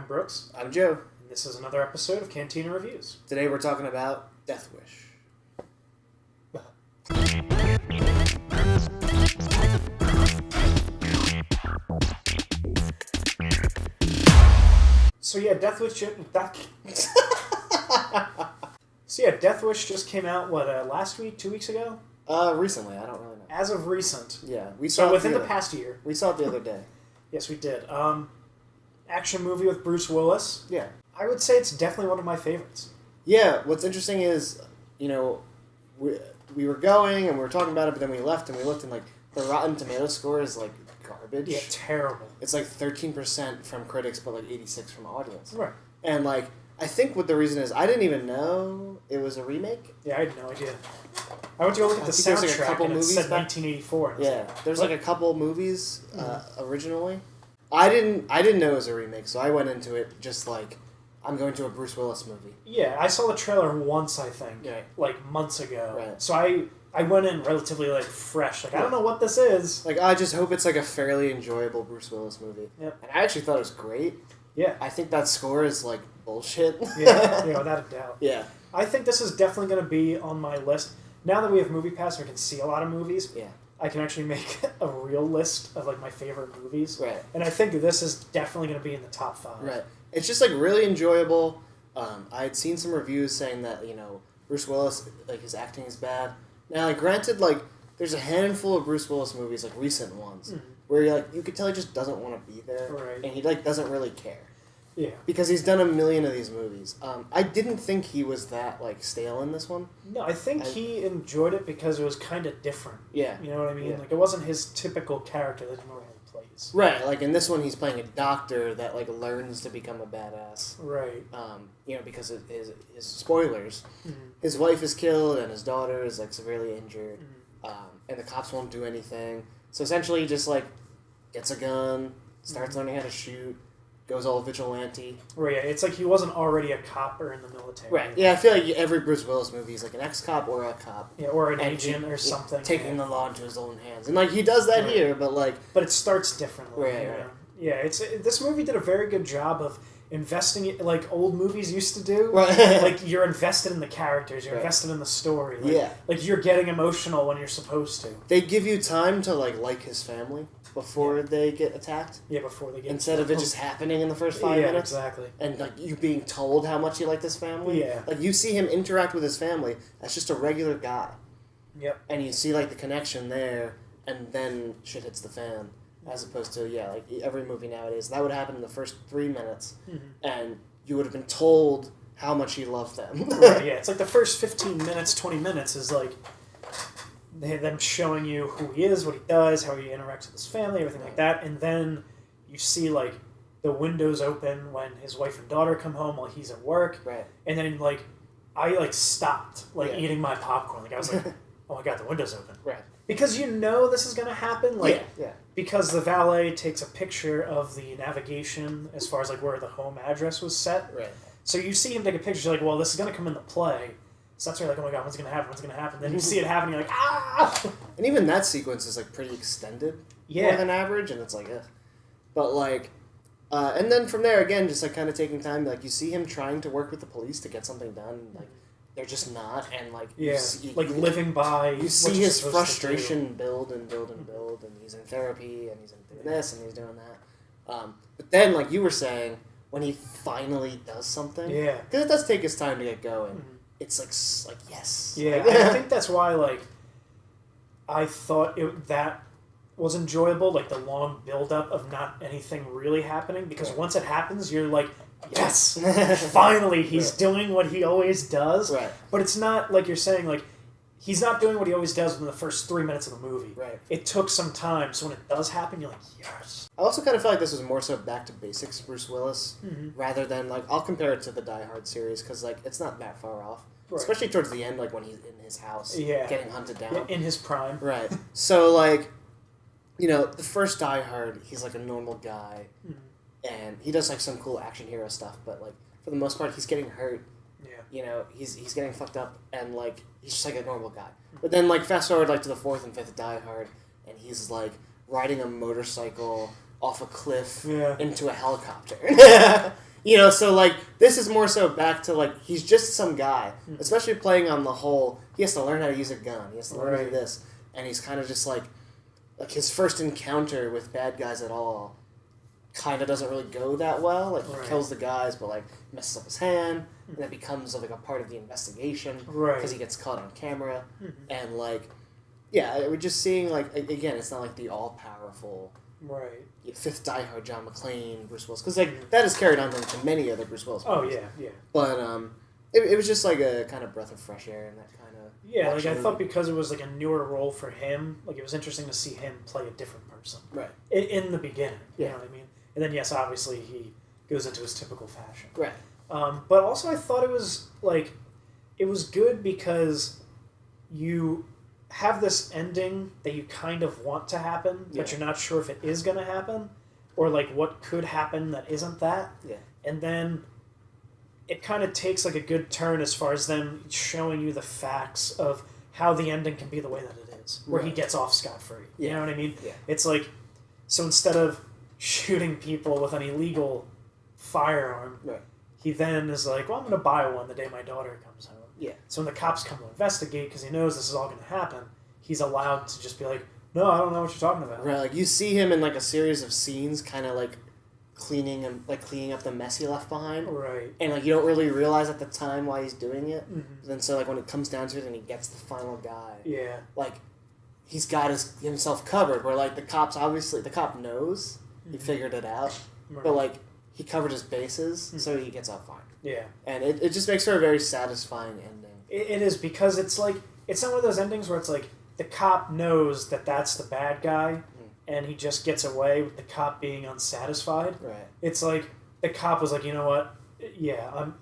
I'm Brooks. I'm Joe. And this is another episode of Cantina Reviews. Today we're talking about Death Wish. So yeah, Death Wish just came out, last week, 2 weeks ago? Recently, I don't really know. As of recent. Yeah, we saw So it within the past year. We saw it the other day. Yes, we did. Action movie with Bruce Willis. Yeah. I would say it's definitely one of my favorites. Yeah, what's interesting is, we were going and we were talking about it, but then we left and we looked and, the Rotten Tomatoes score is, garbage. Yeah, terrible. It's, 13% from critics, but, 86% from audience. Right. And, I think what the reason is, I didn't even know it was a remake. Yeah, I had no idea. I went to go look at the soundtrack and it said 1984. Yeah, there's a couple movies originally. I didn't know it was a remake, so I went into it just I'm going to a Bruce Willis movie. Yeah, I saw the trailer once, I think, months ago. Right. So I went in relatively fresh. I don't know what this is. I just hope it's a fairly enjoyable Bruce Willis movie. Yep. And I actually thought it was great. Yeah. I think that score is bullshit. Yeah, without a doubt. Yeah. I think this is definitely going to be on my list. Now that we have MoviePass, we can see a lot of movies. Yeah. I can actually make a real list of my favorite movies. Right. And I think this is definitely going to be in the top 5. Right. It's just really enjoyable. I had seen some reviews saying that Bruce Willis his acting is bad. Now granted there's a handful of Bruce Willis movies recent ones where you could tell he just doesn't want to be there. Right. And he doesn't really care. Yeah. Because he's done a million of these movies. I didn't think he was that stale in this one. No, I think he enjoyed it because it was kind of different. Yeah. You know what I mean? Yeah. It wasn't his typical character that he normally plays. Right. In this one, he's playing a doctor that learns to become a badass. Right. Because of his spoilers, his wife is killed and his daughter is severely injured, and the cops won't do anything. So essentially, he just gets a gun, starts learning how to shoot. Goes all vigilante. Right, yeah. It's he wasn't already a cop or in the military. Right. Yeah, I feel every Bruce Willis movie is an ex-cop or a cop. Yeah, or an agent or something. Taking the law into his own hands. And, he does that here, but, But it starts differently. Right, right. Yeah, this movie did a very good job of investing it like old movies used to do. Right. You're invested in the characters. You're right. invested in the story. Yeah. You're getting emotional when you're supposed to. They give you time to, like his family before they get attacked. Yeah, before they get Instead of it just happening in the first 5 minutes. Yeah, exactly. And, you being told how much you like this family. Yeah. You see him interact with his family as just a regular guy. Yep. And you see, the connection there, and then shit hits the fan. As opposed to, every movie nowadays. That would happen in the first 3 minutes, and you would have been told how much you love them. Right, yeah. It's the first 15 minutes, 20 minutes is them showing you who he is, what he does, how he interacts with his family, everything like that. And then you see, the windows open when his wife and daughter come home while he's at work. Right. And then, I, stopped, eating my popcorn. I was oh my God, the window's open. Right. Because this is going to happen. Yeah. Because the valet takes a picture of the navigation as far as, where the home address was set. Right. So you see him take a picture, you're well, this is going to come into play. So that's where you're oh my God, what's going to happen? What's going to happen? Then you see it happen, you're ah! And even that sequence is, pretty extended. Yeah. More than average, and it's But, and then from there, again, just, kind of taking time, you see him trying to work with the police to get something done, they're just not, and, Yeah, you see, living by... You see his frustration build and build and build, and he's in therapy, and he's doing this, and he's doing that. But then, you were saying, when he finally does something... Yeah. Because it does take his time to get going. It's yes. Yeah, I think that's why, I thought that was enjoyable, the long build-up of not anything really happening, because once it happens, you're yes! Finally, he's doing what he always does. Right. But it's not, you're saying, he's not doing what he always does in the first 3 minutes of the movie. Right. It took some time, so when it does happen, you're yes! I also kind of feel this was more so back to basics Bruce Willis, rather than, I'll compare it to the Die Hard series, because, it's not that far off. Right. Especially towards the end, when he's in his house, getting hunted down. Yeah, in his prime. Right. So, the first Die Hard, he's, a normal guy, and he does, some cool action hero stuff, but, for the most part, he's getting hurt. Yeah. He's getting fucked up, and, he's just, a normal guy. But then, fast forward, to the fourth and fifth Die Hard, and he's, riding a motorcycle off a cliff into a helicopter. You know, so, like, this is more so back to, like, he's just some guy. Especially playing on the whole, he has to learn how to use a gun. He has to learn to do this. And he's kind of just, like, his first encounter with bad guys at all kind of doesn't really go that well. Like, he kills the guys, but, like, messes up his hand. And that becomes, like, a part of the investigation. Because he gets caught on camera. And, like, yeah, we're just seeing, like, again, it's not, like, the all-powerful... Fifth Die Hard, John McClane, Bruce Willis, because like that is carried on to many other Bruce Willis movies. Oh yeah. But it was just like a kind of breath of fresh air in that kind of like I thought because it was like a newer role for him, like it was interesting to see him play a different person. In the beginning, you know what I mean. And then yes, obviously he goes into his typical fashion. But also I thought it was good because you have this ending that you kind of want to happen, but you're not sure if it is going to happen, or like what could happen that isn't that. And then it kind of takes like a good turn as far as them showing you the facts of how the ending can be the way that it is, where he gets off scot-free. You know what I mean? It's like, so instead of shooting people with an illegal firearm, he then is like, well, I'm going to buy one the day my daughter comes home. So when the cops come to investigate, because he knows this is all going to happen, he's allowed to just be like, no, I don't know what you're talking about. Like you see him in like a series of scenes, kind of like cleaning up the mess he left behind. And like you don't really realize at the time why he's doing it. Then so like when it comes down to it and he gets the final guy, like he's got himself covered. Where like the cop knows he figured it out, but like he covered his bases, so he gets off fine. And it just makes for a very satisfying ending. It is, because it's like, it's not one of those endings where it's like, the cop knows that that's the bad guy, and he just gets away with the cop being unsatisfied. It's like, the cop was like, you know what,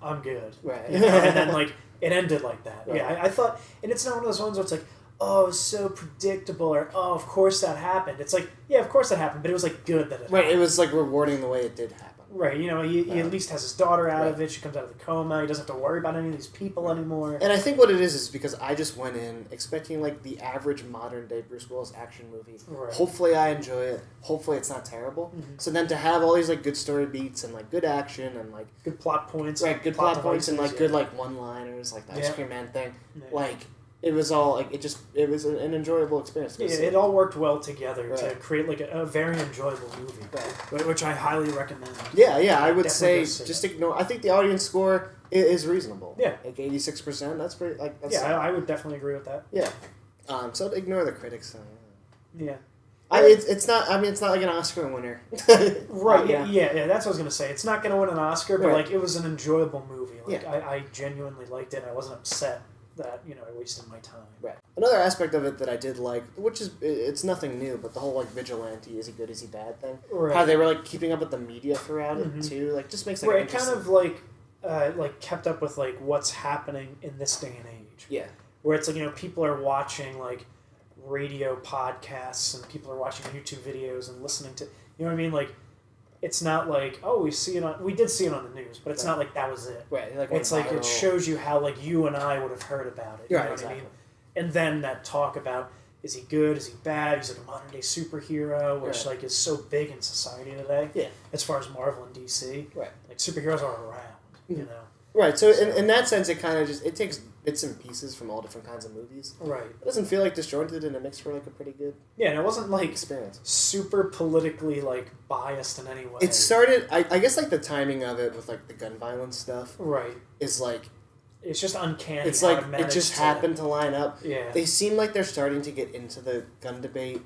I'm good. You know? And then like, it ended like that. I thought, and it's not one of those ones where it's like, oh, it was so predictable, or oh, of course that happened. It's like, yeah, of course that happened, but it was like good that it happened. It was like rewarding the way it did happen. You know, he at least has his daughter out of it. She comes out of the coma. He doesn't have to worry about any of these people anymore. And I think what it is because I just went in expecting like the average modern day Bruce Willis action movie. Hopefully I enjoy it. Hopefully it's not terrible. So then to have all these like good story beats and like good action and like good plot points, good plot points and like good like one-liners, like the Ice Cream Man thing, like. It was all like it was an enjoyable experience. It all worked well together to create like a very enjoyable movie, which I highly recommend. I would say just ignore. I think the audience score is reasonable. Like 86%. That's pretty. Like that's I would definitely agree with that. So ignore the critics. It's not. I mean, it's not like an Oscar winner. That's what I was gonna say. It's not gonna win an Oscar, but like it was an enjoyable movie. Like I genuinely liked it. I wasn't upset that, you know, I wasted my time. Another aspect of it that I did like, which is, it's nothing new, but the whole, like, vigilante, is he good, is he bad thing. How they were, like, keeping up with the media throughout it, too. Like, just makes, like, it kind of, like, kept up with, like, what's happening in this day and age. Where it's, like, you know, people are watching, like, radio podcasts, and people are watching YouTube videos and listening to, you know what I mean? Like, it's not like, oh, we did see it on the news, but it's not like that was it. Like it's like it shows you how like you and I would have heard about it. You know what I mean? And then that talk about, is he good, is he bad, he's like a modern day superhero, which like is so big in society today. As far as Marvel and DC. Like superheroes are around, you know. So in that sense, it kind of just, it takes bits and pieces from all different kinds of movies. It doesn't feel like disjointed, and it makes for like a pretty good and it wasn't like experience. Super politically like biased in any way. It started, I guess like the timing of it with like the gun violence stuff. Is like, it's just uncanny. It's like it just happened to line up. They seem like they're starting to get into the gun debate.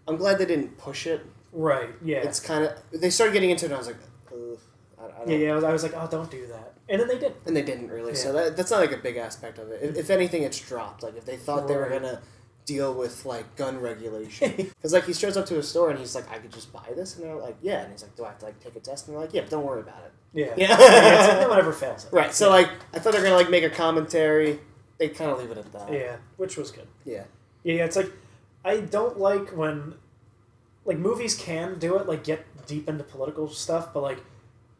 I'm glad they didn't push it. It's kind of, they started getting into it, and I was like, ugh. I was like, oh, don't do that. And then they did. And they didn't really. So that's not like a big aspect of it. If anything, it's dropped. Like if they thought they were going to deal with like gun regulation. Because like he shows up to a store and he's like, I could just buy this? And they're like, yeah. And he's like, do I have to like take a test? And they're like, yeah, but don't worry about it. It's like no one ever fails it. So like I thought they were going to like make a commentary. They kind of leave it at that. Which was good. Yeah, it's like, I don't like when, like movies can do it, like get deep into political stuff, but like,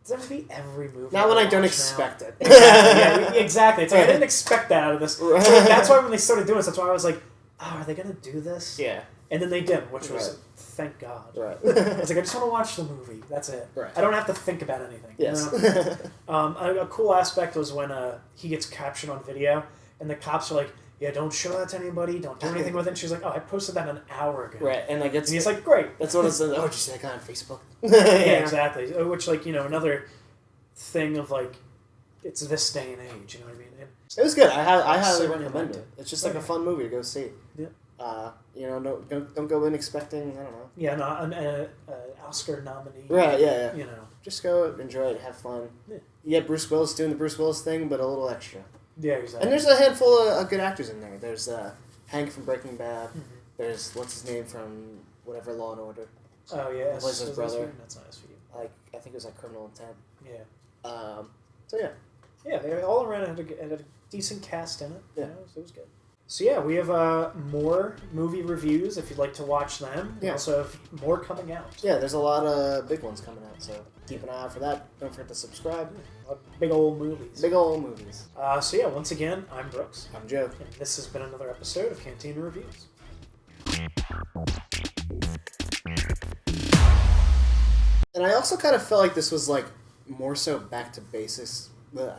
does that have to be every movie? Not when I don't expect it. Exactly. It's like, I didn't expect that out of this. So that's why when they started doing this, that's why I was like, oh, are they going to do this? And then they didn't, which was Right. thank God. Right. I was like, I just want to watch the movie. That's it. Right. I don't have to think about anything. Yes. You know? A cool aspect was when he gets captured on video, and the cops are like, "Yeah, don't show that to anybody. Don't do anything with it." And she's like, "Oh, I posted that an hour ago." Right, and like it's And he's like, "Great." that's what it says. Oh, did you see that guy on Facebook? Yeah, exactly. Which, like, you know, another thing of like, it's this day and age. You know what I mean? And It was good. I highly Certainly recommend liked it. it. It's just like a fun movie to go see. Yeah. You know, don't go in expecting, I don't know. yeah, no, an Oscar nominee. Right, yeah. You know. Just go enjoy it, have fun. Yeah. You get Bruce Willis doing the Bruce Willis thing, but a little extra. Yeah, exactly. And there's a handful of good actors in there. There's Hank from Breaking Bad. Mhm. There's what's his name from whatever Law and Order. Oh yeah, Plays his brother. That's nice for you. Like I think it was like Criminal Intent. Yeah. So yeah. Yeah, they all around had a decent cast in it. Yeah. You know, so it was good. So yeah, we have more movie reviews if you'd like to watch them. We Yeah. also have more coming out. Yeah, there's a lot of big ones coming out, so keep an eye out for that. Don't forget to subscribe. Big old movies. Big old movies. So yeah, once again, I'm Brooks, I'm Joe. and this has been another episode of Cantina Reviews. And I also kind of felt like this was like more so back to basics. Blech.